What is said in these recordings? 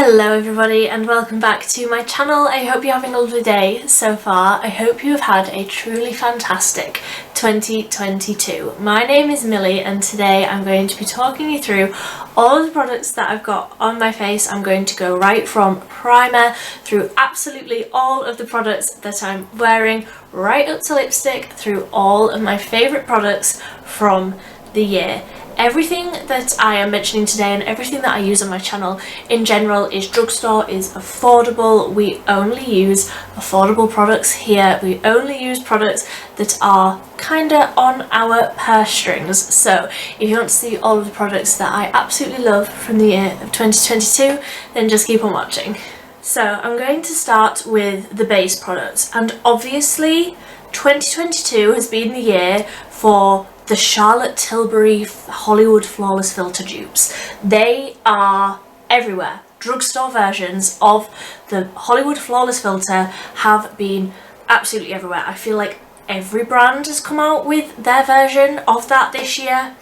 Hello everybody and welcome back to my channel. I hope you're having a lovely day so far. I hope you have had a truly fantastic 2022. My name is Millie and today I'm going to be talking you through all of the products that I've got on my face. I'm going to go right from primer through absolutely all of the products that I'm wearing, right up to lipstick, through all of my favourite products from the year. Everything that I am mentioning today and everything that I use on my channel in general is drugstore, is affordable. We only use affordable products here. We only use products that are kinda on our purse strings. So if you want to see all of the products that I absolutely love from the year of 2022, then just keep on watching. So I'm going to start with the base products, and obviously 2022 has been the year for the Charlotte Tilbury Hollywood Flawless Filter dupes. They are everywhere. Drugstore versions of the Hollywood Flawless Filter have been absolutely everywhere. I feel like every brand has come out with their version of that this year.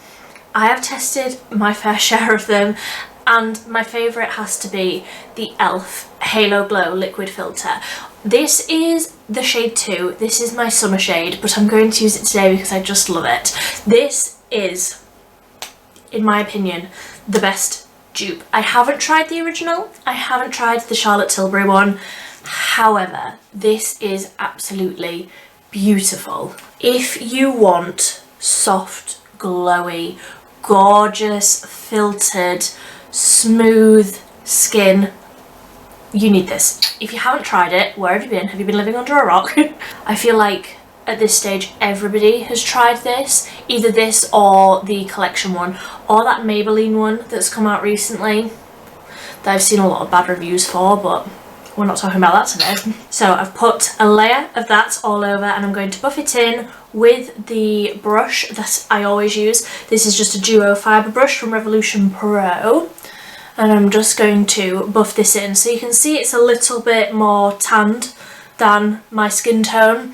I have tested my fair share of them, and my favourite has to be the e.l.f. Halo Glow Liquid Filter. This is the shade 2, this is my summer shade, but I'm going to use it today because I just love it. This is, in my opinion, the best dupe. I haven't tried the original, I haven't tried the Charlotte Tilbury one, however, this is absolutely beautiful. If you want soft, glowy, gorgeous, filtered, smooth skin, you need this. If you haven't tried it, where have you been? Have you been living under a rock? I feel like at this stage everybody has tried this, either this or the Collection one, or that Maybelline one that's come out recently that I've seen a lot of bad reviews for, but we're not talking about that today. So I've put a layer of that all over and I'm going to buff it in with the brush that I always use. This is just a duo fibre brush from Revolution Pro. And I'm just going to buff this in. So you can see it's a little bit more tanned than my skin tone,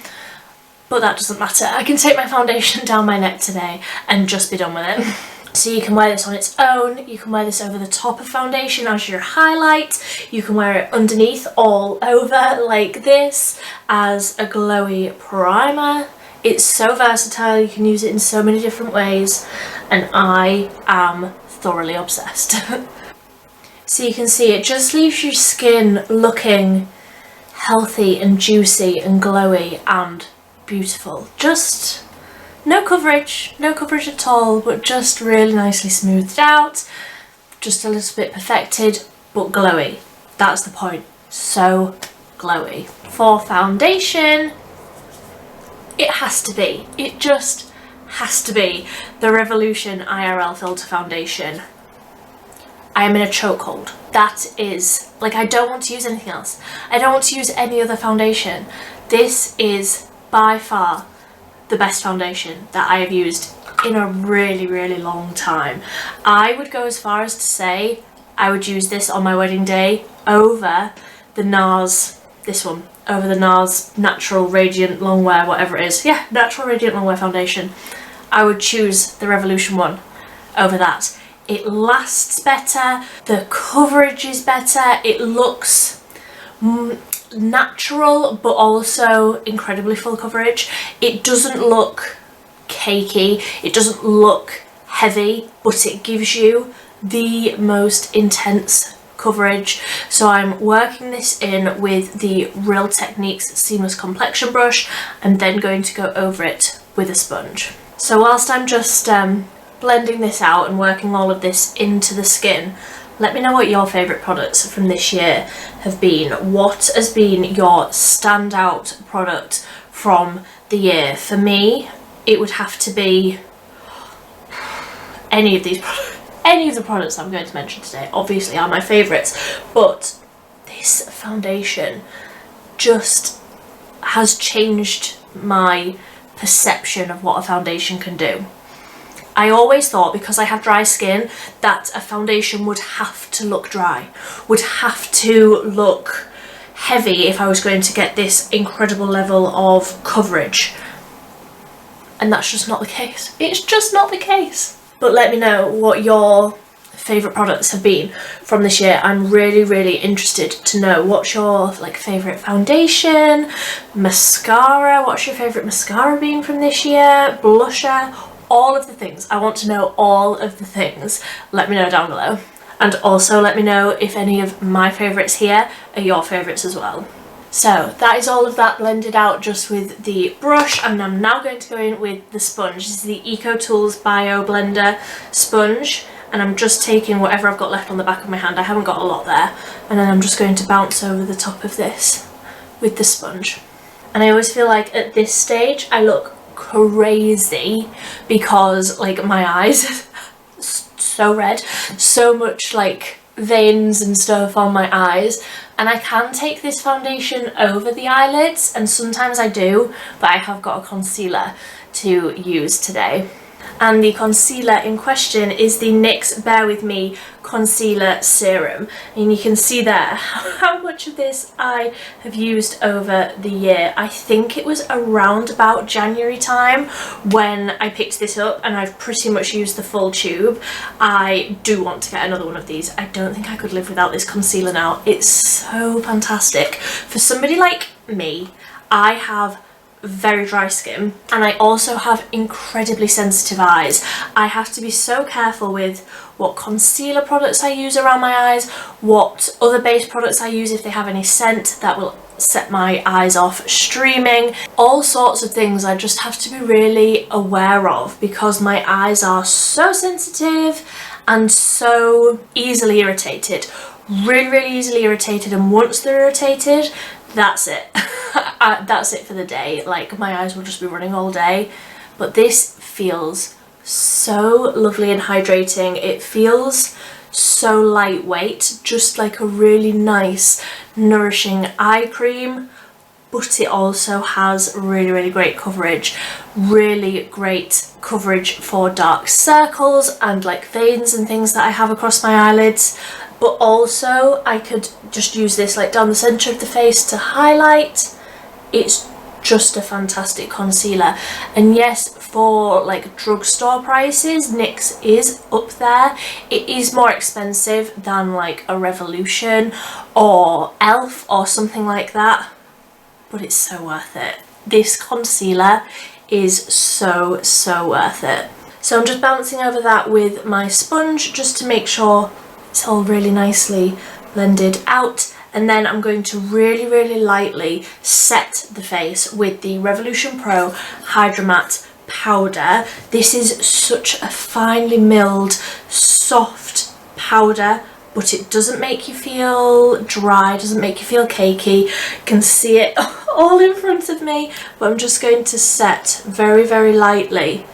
but that doesn't matter. I can take my foundation down my neck today and just be done with it. So you can wear this on its own, you can wear this over the top of foundation as your highlight, you can wear it underneath all over like this as a glowy primer. It's so versatile, you can use it in so many different ways, and I am thoroughly obsessed. So you can see it just leaves your skin looking healthy and juicy and glowy and beautiful. Just no coverage at all, but just really nicely smoothed out, just a little bit perfected, but glowy. That's the point. So glowy. For foundation, it has to be. It just has to be the Revolution IRL Filter Foundation. I am in a chokehold. That is, like, I don't want to use anything else. I don't want to use any other foundation. This is by far the best foundation that I have used in a really, really long time. I would go as far as to say I would use this on my wedding day over the NARS, this one, over the NARS Natural Radiant Longwear, whatever it is. Yeah, Natural Radiant Longwear foundation. I would choose the Revolution one over that. It lasts better, the coverage is better, it looks natural but also incredibly full coverage. It doesn't look cakey, it doesn't look heavy, but it gives you the most intense coverage. So I'm working this in with the Real Techniques Seamless Complexion brush and then going to go over it with a sponge. So whilst I'm just blending this out and working all of this into the skin, let me know what your favourite products from this year have been. What has been your standout product from the year? For me, it would have to be any of these products. Any of the products I'm going to mention today obviously are my favourites, but this foundation just has changed my perception of what a foundation can do. I always thought, because I have dry skin, that a foundation would have to look dry, would have to look heavy if I was going to get this incredible level of coverage. And that's just not the case. It's just not the case. But let me know what your favourite products have been from this year. I'm really interested to know what's your like favourite foundation, mascara, what's your favourite mascara been from this year, blusher, all of the things. I want to know all of the things. Let me know down below. And also let me know if any of my favourites here are your favourites as well. So that is all of that blended out just with the brush, and I'm now going to go in with the sponge. This is the EcoTools Bio Blender sponge, and I'm just taking whatever I've got left on the back of my hand. I haven't got a lot there, and then I'm just going to bounce over the top of this with the sponge. And I always feel like at this stage I look crazy because like my eyes so red, so much like veins and stuff on my eyes, and I can take this foundation over the eyelids, and sometimes I do, but I have got a concealer to use today. And the concealer in question is the NYX Bear With Me Concealer Serum. And you can see there how much of this I have used over the year. I think it was around about January time when I picked this up, and I've pretty much used the full tube. I do want to get another one of these. I don't think I could live without this concealer now. It's so fantastic. For somebody like me, I have very dry skin, and I also have incredibly sensitive eyes. I have to be so careful with what concealer products I use around my eyes, what other base products I use if they have any scent that will set my eyes off streaming, all sorts of things I just have to be really aware of because my eyes are so sensitive and so easily irritated, really easily irritated, and once they're irritated, that's it. That's it for the day. Like my eyes will just be running all day. But this feels so lovely and hydrating. It feels so lightweight, just like a really nice nourishing eye cream, but it also has really great coverage, really great coverage for dark circles and like veins and things that I have across my eyelids. But also I could just use this like down the centre of the face to highlight. It's just a fantastic concealer, and yes, for like drugstore prices, NYX is up there. It is more expensive than like a Revolution or ELF or something like that, but it's so worth it. This concealer is so worth it. So I'm just bouncing over that with my sponge just to make sure it's all really nicely blended out. And then I'm going to really lightly set the face with the Revolution Pro Hydra Matte powder. This is such a finely milled, soft powder, but it doesn't make you feel dry, doesn't make you feel cakey. You can see it all in front of me, but I'm just going to set very lightly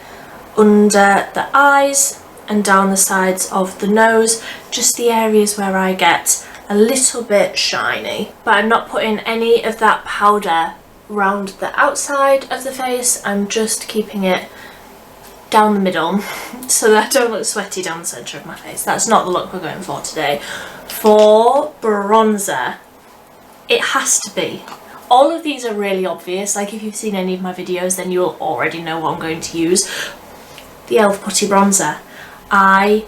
under the eyes and down the sides of the nose, just the areas where I get a little bit shiny. But I'm not putting any of that powder around the outside of the face. I'm just keeping it down the middle so that I don't look sweaty down the centre of my face. That's not the look we're going for today. For bronzer, it has to be. All of these are really obvious. Like if you've seen any of my videos, then you'll already know what I'm going to use. The e.l.f. Putty Bronzer. I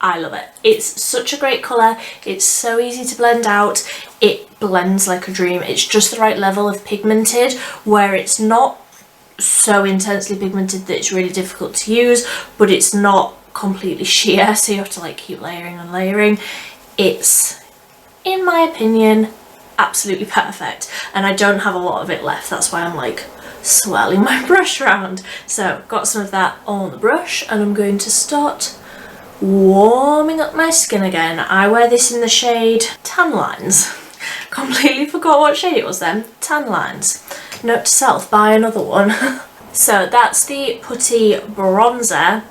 love it. It's such a great colour. It's so easy to blend out. It blends like a dream. It's just the right level of pigmented where it's not so intensely pigmented that it's really difficult to use, but it's not completely sheer, so you have to like keep layering and layering. It's, in my opinion, absolutely perfect, and I don't have a lot of it left. That's why I'm like swirling my brush around. So got some of that on the brush, and I'm going to start warming up my skin again. I wear this in the shade Tan Lines. Completely forgot what shade it was then. Tan Lines. Note to self, buy another one. So that's the Putty Bronzer,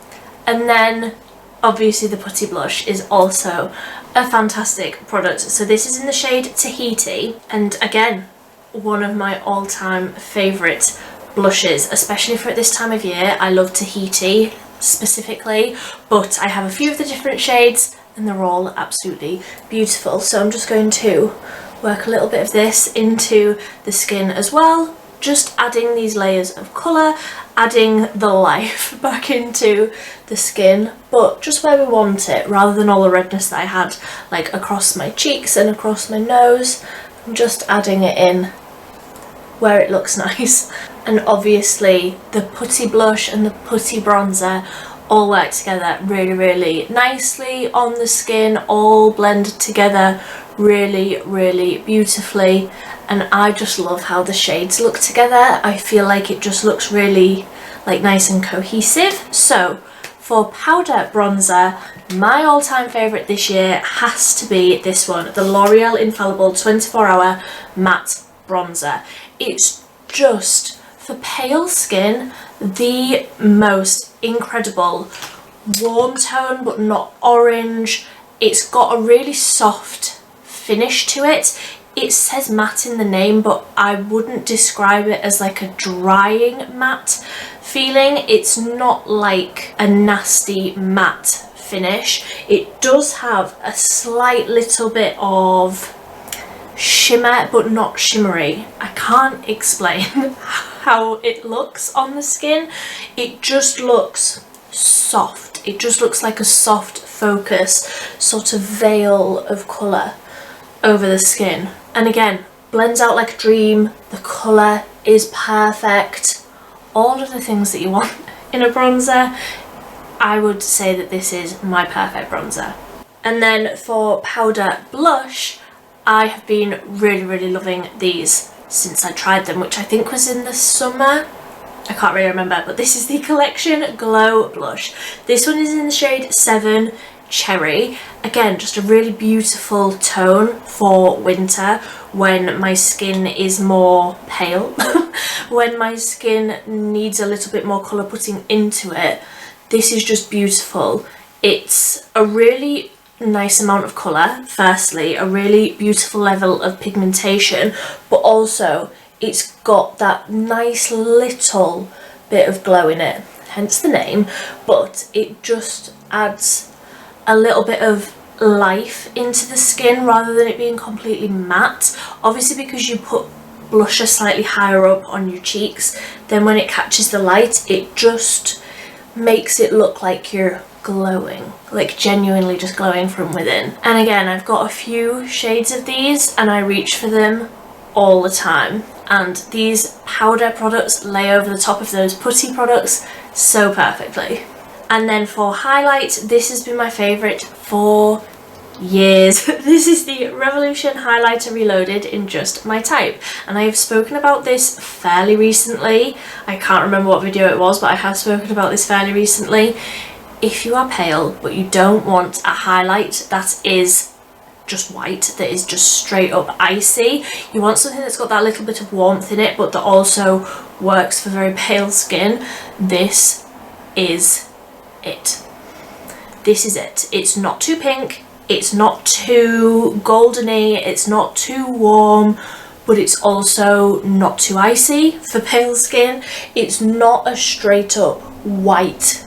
and then obviously the Putty Blush is also a fantastic product. So this is in the shade Tahiti, and again, one of my all-time favourite blushes, especially for this time of year. I love Tahiti specifically, but I have a few of the different shades and they're all absolutely beautiful. So I'm just going to work a little bit of this into the skin as well, just adding these layers of colour, adding the life back into the skin, but just where we want it, rather than all the redness that I had like across my cheeks and across my nose. I'm just adding it in where it looks nice. And obviously the putty blush and the putty bronzer all work together really, really nicely on the skin, all blended together really, really beautifully. And I just love how the shades look together. I feel like it just looks really like nice and cohesive. So for powder bronzer, my all-time favourite this year has to be this one, the L'Oreal Infallible 24-Hour Matte Bronzer. It's just, for pale skin, the most incredible warm tone, but not orange. It's got a really soft finish to it. It says matte in the name, but I wouldn't describe it as like a drying matte feeling. It's not like a nasty matte finish. It does have a slight little bit of shimmer, but not shimmery. I can't explain how it looks on the skin. It just looks soft. It just looks like a soft focus, sort of veil of colour over the skin. And again, blends out like a dream. The colour is perfect. All of the things that you want in a bronzer. I would say that this is my perfect bronzer. And then for powder blush, I have been really, really loving these since I tried them, which I think was in the summer. I can't really remember, but this is the Collection Glow Blush. This one is in the shade 7 Cherry. Again, just a really beautiful tone for winter when my skin is more pale, when my skin needs a little bit more colour putting into it. This is just beautiful. It's a really nice amount of colour, firstly, a really beautiful level of pigmentation, but also it's got that nice little bit of glow in it, hence the name, but it just adds a little bit of life into the skin rather than it being completely matte. Obviously, because you put blusher slightly higher up on your cheeks, then when it catches the light, it just makes it look like you're glowing, like genuinely just glowing from within. And again, I've got a few shades of these and I reach for them all the time, and these powder products lay over the top of those putty products so perfectly. And then for highlight, this has been my favourite for years. This is the Revolution Highlighter Reloaded in Just My Type, and I have spoken about this fairly recently. I can't remember what video it was, but I have spoken about this fairly recently. If you are pale but you don't want a highlight that is just white, that is just straight up icy, you want something that's got that little bit of warmth in it but that also works for very pale skin, this is it. This is it. It's not too pink, it's not too goldeny, it's not too warm, but it's also not too icy for pale skin. It's not a straight up white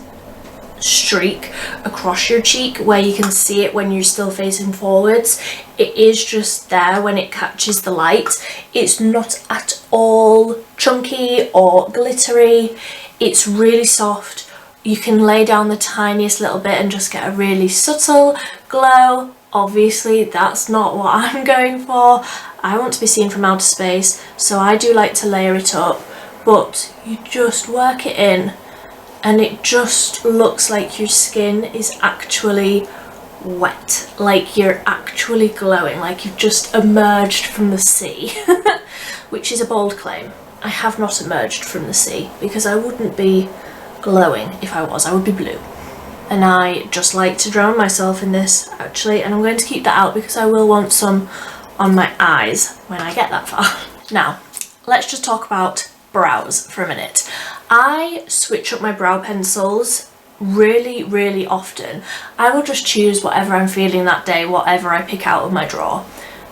streak across your cheek where you can see it when you're still facing forwards. It is just there when it catches the light. It's not at all chunky or glittery. It's really soft. You can lay down the tiniest little bit and just get a really subtle glow. Obviously that's not what I'm going for. I want to be seen from outer space, so I do like to layer it up, but you just work it in and it just looks like your skin is actually wet, like you're actually glowing, like you've just emerged from the sea, which is a bold claim. I have not emerged from the sea because I wouldn't be glowing if I was. I would be blue. And I just like to drown myself in this actually, and I'm going to keep that out because I will want some on my eyes when I get that far. Now, let's just talk about brows for a minute. I switch up my brow pencils really, really often. I will just choose whatever I'm feeling that day, whatever I pick out of my drawer.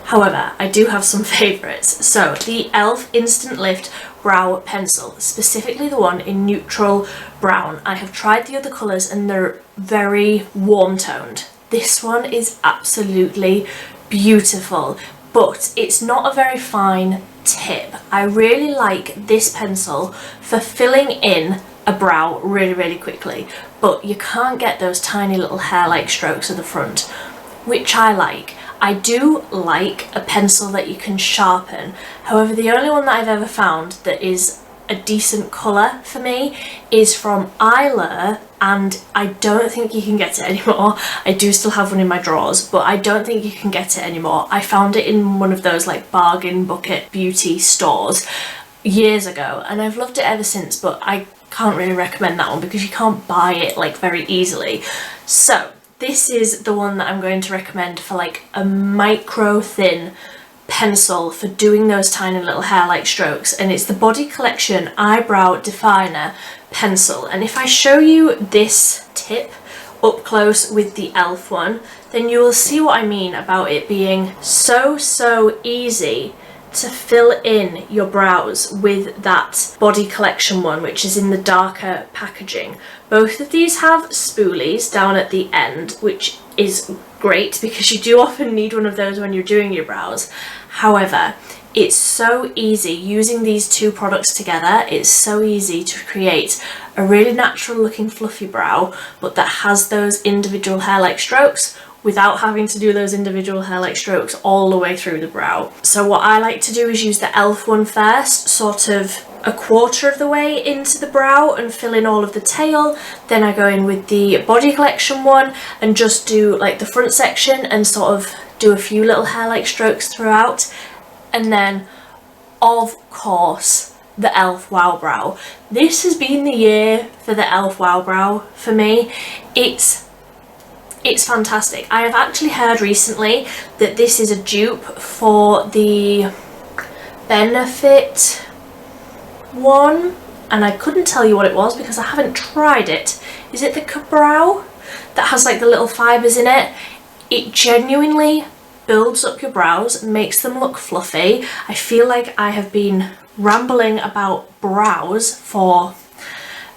However, I do have some favourites. So the e.l.f. Instant Lift Brow Pencil, specifically the one in neutral brown. I have tried the other colours and they're very warm toned. This one is absolutely beautiful. but it's not a very fine tip. I really like this pencil for filling in a brow really quickly, but you can't get those tiny little hair-like strokes at the front, which I like. I do like a pencil that you can sharpen. However, the only one that I've ever found that is a decent colour for me is from Eyelure, and I don't think you can get it anymore. I do still have one in my drawers, but I don't think you can get it anymore. I found it in one of those like bargain bucket beauty stores years ago, and I've loved it ever since, but I can't really recommend that one because you can't buy it like very easily. So this is the one that I'm going to recommend for like a micro thin pencil for doing those tiny little hair-like strokes, and it's the Body Collection Eyebrow Definer Pencil. And if I show you this tip up close with the e.l.f. one, then you will see what I mean about it being so easy to fill in your brows with that Body Collection one, which is in the darker packaging. Both of these have spoolies down at the end, which is great because you do often need one of those when you're doing your brows. However, it's so easy using these two products together. It's so easy to create a really natural looking fluffy brow, but that has those individual hair-like strokes without having to do those individual hair-like strokes all the way through the brow. So what I like to do is use the e.l.f. one first, sort of a quarter of the way into the brow and fill in all of the tail. Then I go in with the Body Collection one and just do like the front section and sort of do a few little hair-like strokes throughout. And then, of course, the e.l.f. Wow Brow. This has been the year for the e.l.f. Wow Brow for me. It's fantastic. I have actually heard recently that this is a dupe for the Benefit one, and I couldn't tell you what it was because I haven't tried it. Is it the Ka-Brow that has like the little fibres in it? It genuinely builds up your brows, makes them look fluffy. I feel like I have been rambling about brows for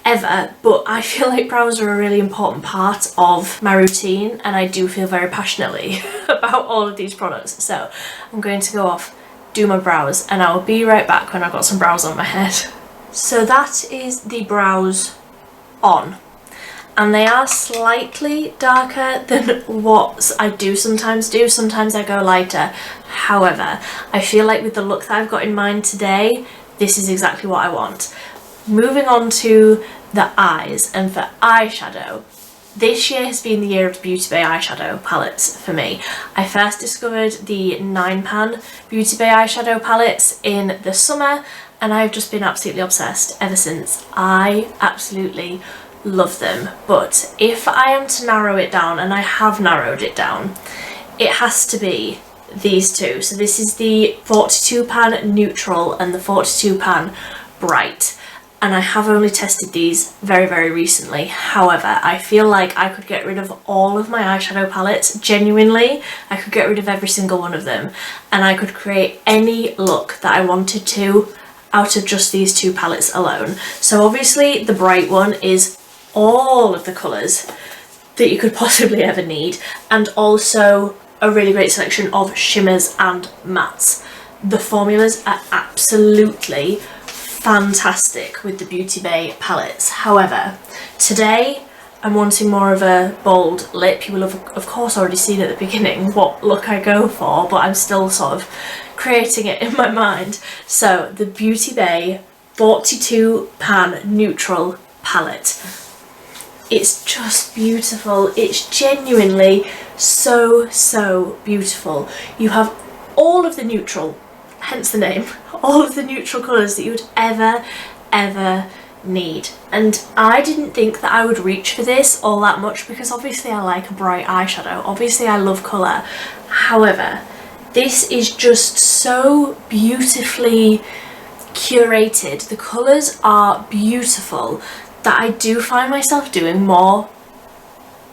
ever, but I feel like brows are a really important part of my routine, and I do feel very passionately about all of these products. So I'm going to go off, do my brows, and I will be right back when I've got some brows on my head. So that is the brows on, and they are slightly darker than what I do sometimes do. Sometimes I go lighter. However, I feel like with the look that I've got in mind today, this is exactly what I want. Moving on to the eyes, and for eyeshadow, this year has been the year of the Beauty Bay eyeshadow palettes for me. I first discovered the 9-pan Beauty Bay eyeshadow palettes in the summer, and I've just been absolutely obsessed ever since. I absolutely love them, but if I am to narrow it down, and I have narrowed it down, it has to be these two. So this is the 42-pan Neutral and the 42-pan Bright. And I have only tested these very recently. However, I feel like I could get rid of all of my eyeshadow palettes. Genuinely, I could get rid of every single one of them, and I could create any look that I wanted to out of just these two palettes alone. So obviously the Bright one is all of the colours that you could possibly ever need, and also a really great selection of shimmers and mattes. The formulas are absolutely fantastic with the Beauty Bay palettes. However, today I'm wanting more of a bold lip. You will have of course already seen at the beginning what look I go for, but I'm still sort of creating it in my mind. So the Beauty Bay 42-pan Neutral palette. It's just beautiful. It's genuinely so beautiful. You have all of the neutral, hence the name, all of the neutral colours that you would ever need. And I didn't think that I would reach for this all that much because obviously I like a bright eyeshadow, obviously I love colour. However, this is just so beautifully curated. The colours are beautiful that I do find myself doing more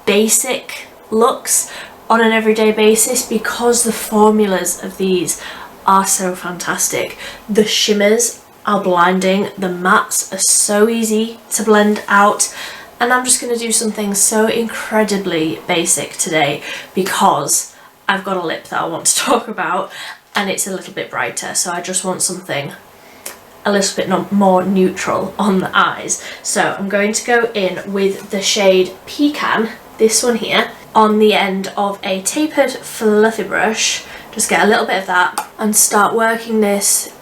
basic looks on an everyday basis because the formulas of these are so fantastic. The shimmers are blinding, the mattes are so easy to blend out, and I'm just going to do something so incredibly basic today because I've got a lip that I want to talk about, and it's a little bit brighter, so I just want something a little bit more neutral on the eyes. So I'm going to go in with the shade Pecan, this one here, on the end of a tapered fluffy brush. Just get a little bit of that and start working this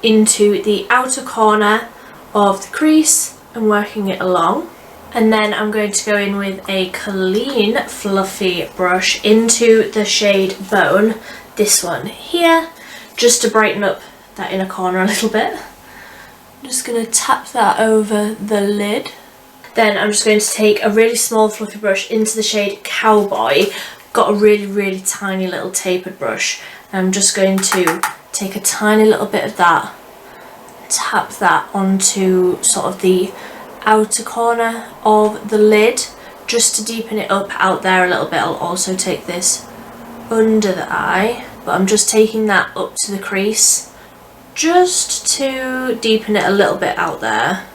into the outer corner of the crease and working it along. And then I'm going to go in with a clean fluffy brush into the shade Bone, this one here, just to brighten up that inner corner a little bit. I'm just going to tap that over the lid. Then I'm just going to take a really small fluffy brush into the shade Cowboy. Got a really tiny little tapered brush. And I'm just going to take a tiny little bit of that, tap that onto sort of the outer corner of the lid, just to deepen it up out there a little bit. I'll also take this under the eye, but I'm just taking that up to the crease, just to deepen it a little bit out there.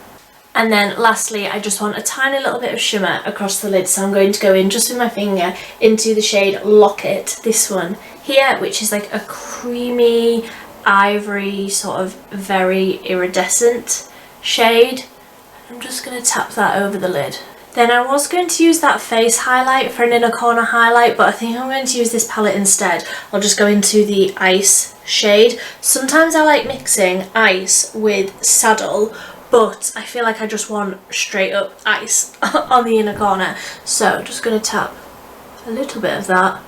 And then lastly, I just want a tiny little bit of shimmer across the lid, so I'm going to go in just with my finger into the shade Locket, this one here, which is like a creamy ivory, sort of very iridescent shade. I'm just going to tap that over the lid. Then I was going to use that face highlight for an inner corner highlight, but I think I'm going to use this palette instead. I'll just go into the Ice shade. Sometimes I like mixing ice with saddle, but I feel like I just want straight up ice on the inner corner. So I'm just going to tap a little bit of that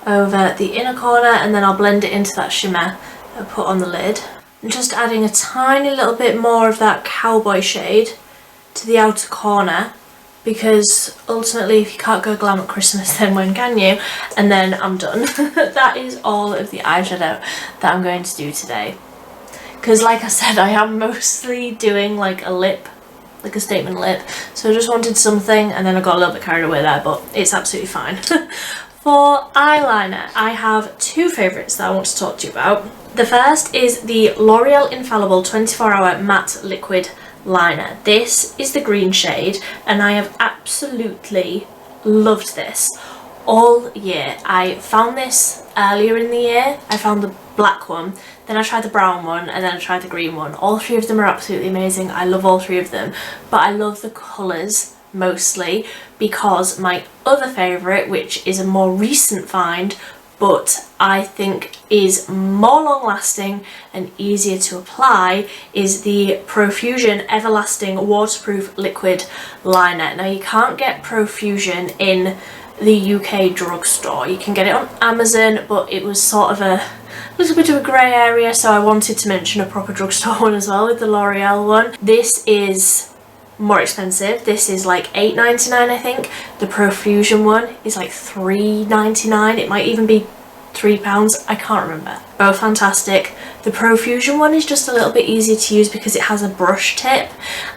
over the inner corner, and then I'll blend it into that shimmer I put on the lid. I'm just adding a tiny little bit more of that Cowboy shade to the outer corner, because ultimately if you can't go glam at Christmas, then when can you? And then I'm done. That is all of the eyeshadow that I'm going to do today. Because like I said, I am mostly doing like a lip, like a statement lip. So I just wanted something, and then I got a little bit carried away there, but it's absolutely fine. For eyeliner, I have two favourites that I want to talk to you about. The first is the L'Oreal Infallible 24-Hour Matte Liquid Liner. This is the green shade, and I have absolutely loved this all year. I found this earlier in the year. I found the black one, then I tried the brown one, and then I tried the green one. All three of them are absolutely amazing. I love all three of them, but I love the colours mostly because my other favourite, which is a more recent find, but I think is more long lasting and easier to apply, is the Profusion Everlasting Waterproof Liquid Liner. Now you can't get Profusion in the UK drugstore. You can get it on Amazon, but it was sort of a little bit of a grey area, so I wanted to mention a proper drugstore one as well, with the L'Oreal one. This is more expensive. This is like $8.99 I think. The Profusion one is like $3.99. It might even be £3, I can't remember. Both fantastic. The Profusion one is just a little bit easier to use because it has a brush tip,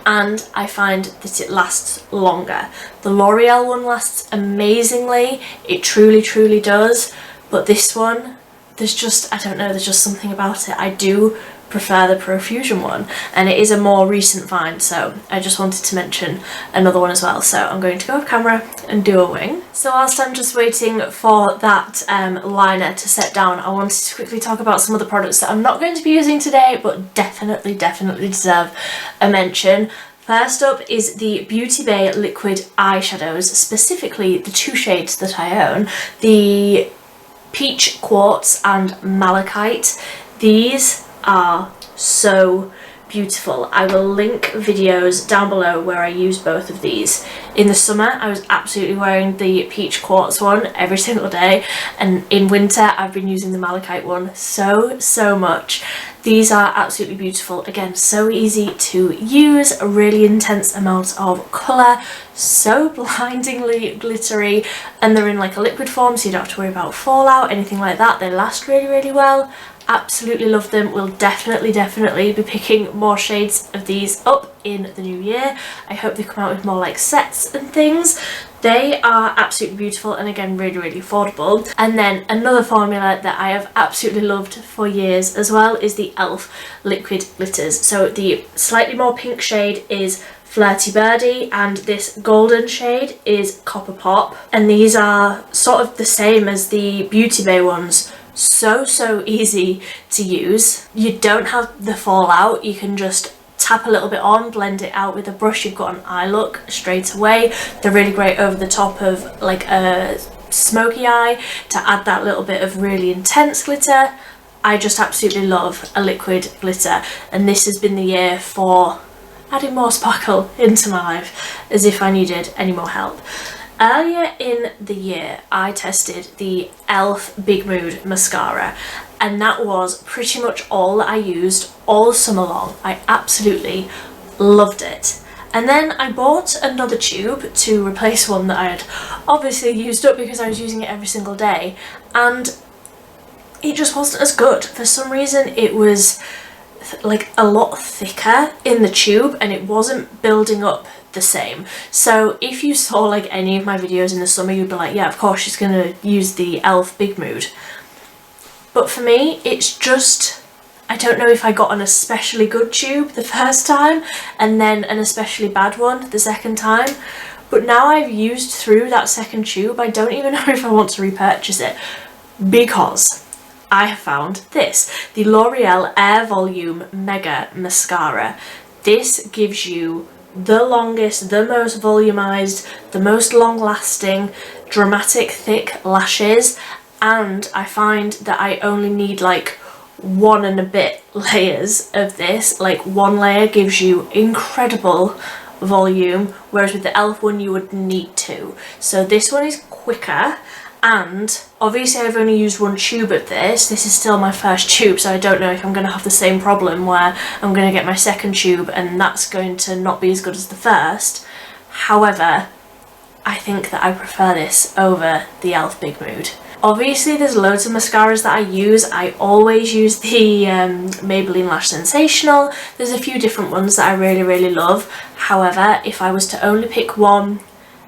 and I find that it lasts longer. The L'Oreal one lasts amazingly, it truly does, but this one, there's just, I don't know, there's just something about it. I do prefer the Profusion one, and it is a more recent find, so I just wanted to mention another one as well. So I'm going to go off camera and do a wing. So whilst I'm just waiting for that liner to set down, I wanted to quickly talk about some of the products that I'm not going to be using today, but definitely deserve a mention. First up is the Beauty Bay liquid eyeshadows, specifically the two shades that I own, the Peach Quartz and Malachite. These are so beautiful. I will link videos down below where I use both of these. In the summer I was absolutely wearing the Peach Quartz one every single day, and in winter I've been using the Malachite one so much. These are absolutely beautiful. Again, so easy to use, a really intense amount of colour, so blindingly glittery, and they're in like a liquid form, so you don't have to worry about fallout, anything like that. They last really well. Absolutely love them. We'll definitely be picking more shades of these up in the new year. I hope they come out with more like sets and things. They are absolutely beautiful, and again really affordable. And then another formula that I have absolutely loved for years as well is the e.l.f. liquid glitters. So the slightly more pink shade is Flirty Birdie, and this golden shade is Copper Pop, and these are sort of the same as the Beauty Bay ones, so easy to use. You don't have the fallout. You can just tap a little bit on, blend it out with a brush. You've got an eye look straight away. They're really great over the top of like a smoky eye to add that little bit of really intense glitter. I just absolutely love a liquid glitter, and this has been the year for adding more sparkle into my life, as if I needed any more help. Earlier in the year I tested the e.l.f. Big Mood mascara, and that was pretty much all that I used all summer long. I absolutely loved it. And then I bought another tube to replace one that I had obviously used up because I was using it every single day, and it just wasn't as good. For some reason it was like a lot thicker in the tube and it wasn't building up the same. So if you saw like any of my videos in the summer, you'd be like, yeah, of course she's gonna use the e.l.f. Big Mood. But for me, it's just, I don't know if I got an especially good tube the first time and then an especially bad one the second time. But now I've used through that second tube, I don't even know if I want to repurchase it, because I have found this, the L'Oreal Air Volume Mega Mascara. This gives you the longest, the most volumized, the most long-lasting, dramatic thick lashes, and I find that I only need like 1 and a bit layers of this. Like 1 layer gives you incredible volume, whereas with the e.l.f. one you would need 2. So this one is quicker. And obviously I've only used 1 tube of this. This is still my first tube, so I don't know if I'm going to have the same problem where I'm going to get my second tube and that's going to not be as good as the first. However, I think that I prefer this over the e.l.f. Big Mood. Obviously there's loads of mascaras that I use. I always use the Maybelline Lash Sensational. There's a few different ones that I really love. However, if I was to only pick one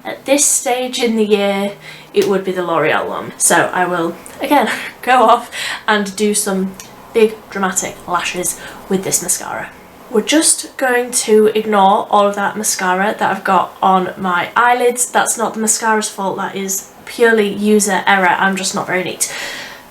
at this stage in the year, it would be the L'Oreal one. So I will, again, go off and do some big dramatic lashes with this mascara. We're just going to ignore all of that mascara that I've got on my eyelids. That's not the mascara's fault, that is purely user error. I'm just not very neat.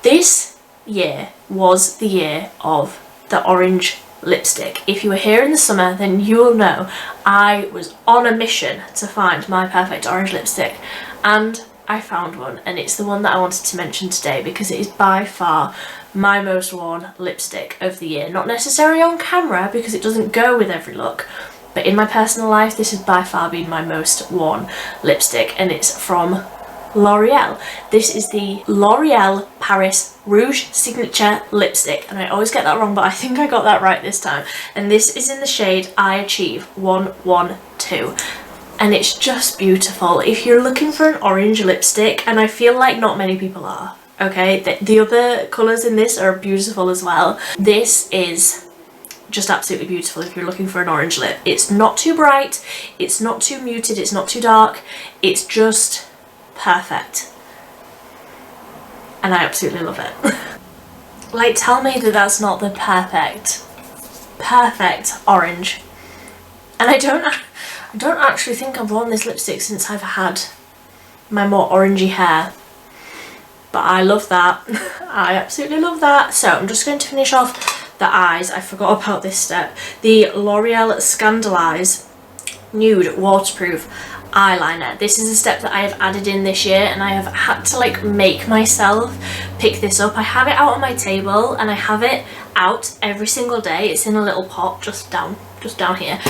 This year was the year of the orange lipstick. If you were here in the summer, then you will know I was on a mission to find my perfect orange lipstick, and I found one, and it's the one that I wanted to mention today because it is by far my most worn lipstick of the year. Not necessarily on camera because it doesn't go with every look, but in my personal life this has by far been my most worn lipstick, and it's from L'Oreal. This is the L'Oreal Paris Rouge Signature Lipstick, and I always get that wrong, but I think I got that right this time. And this is in the shade I Achieve 112. And it's just beautiful. If you're looking for an orange lipstick, and I feel like not many people are, okay, the other colours in this are beautiful as well. This is just absolutely beautiful if you're looking for an orange lip. It's not too bright, it's not too muted, it's not too dark, it's just perfect. And I absolutely love it. Like, tell me that that's not the perfect orange. And I don't actually think I've worn this lipstick since I've had my more orangey hair, but I love that. I absolutely love that. So I'm just going to finish off the eyes. I forgot about this step. The L'Oreal Scandalise Nude Waterproof Eyeliner. This is a step that I have added in this year, and I have had to like make myself pick this up. I have it out on my table and I have it out every single day. It's in a little pot just down here.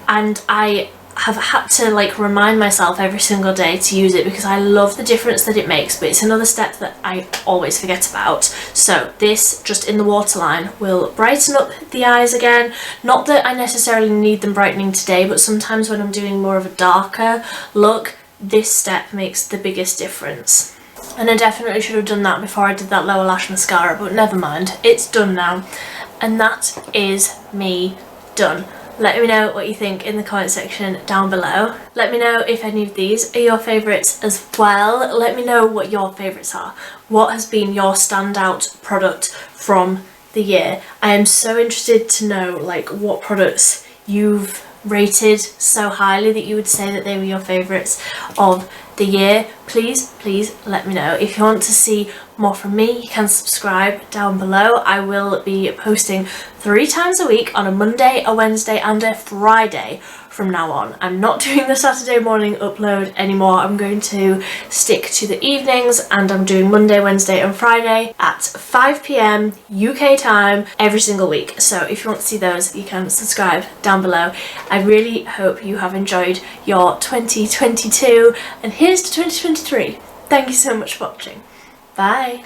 And I have had to like remind myself every single day to use it because I love the difference that it makes, but it's another step that I always forget about. So this, just in the waterline, will brighten up the eyes again. Not that I necessarily need them brightening today, but sometimes when I'm doing more of a darker look, this step makes the biggest difference. And I definitely should have done that before I did that lower lash mascara, but never mind, it's done now. And that is me done. Let me know what you think in the comment section down below. Let me know if any of these are your favourites as well. Let me know what your favourites are. What has been your standout product from the year? I am so interested to know like what products you've rated so highly that you would say that they were your favourites of the the year, please let me know. If you want to see more from me, you can subscribe down below. I will be posting 3 times a week on a Monday, a Wednesday and a Friday from now on. I'm not doing the Saturday morning upload anymore. I'm going to stick to the evenings, and I'm doing Monday, Wednesday and Friday at 5 p.m. UK time every single week. So if you want to see those, you can subscribe down below. I really hope you have enjoyed your 2022, and here's to 2023. Thank you so much for watching. Bye.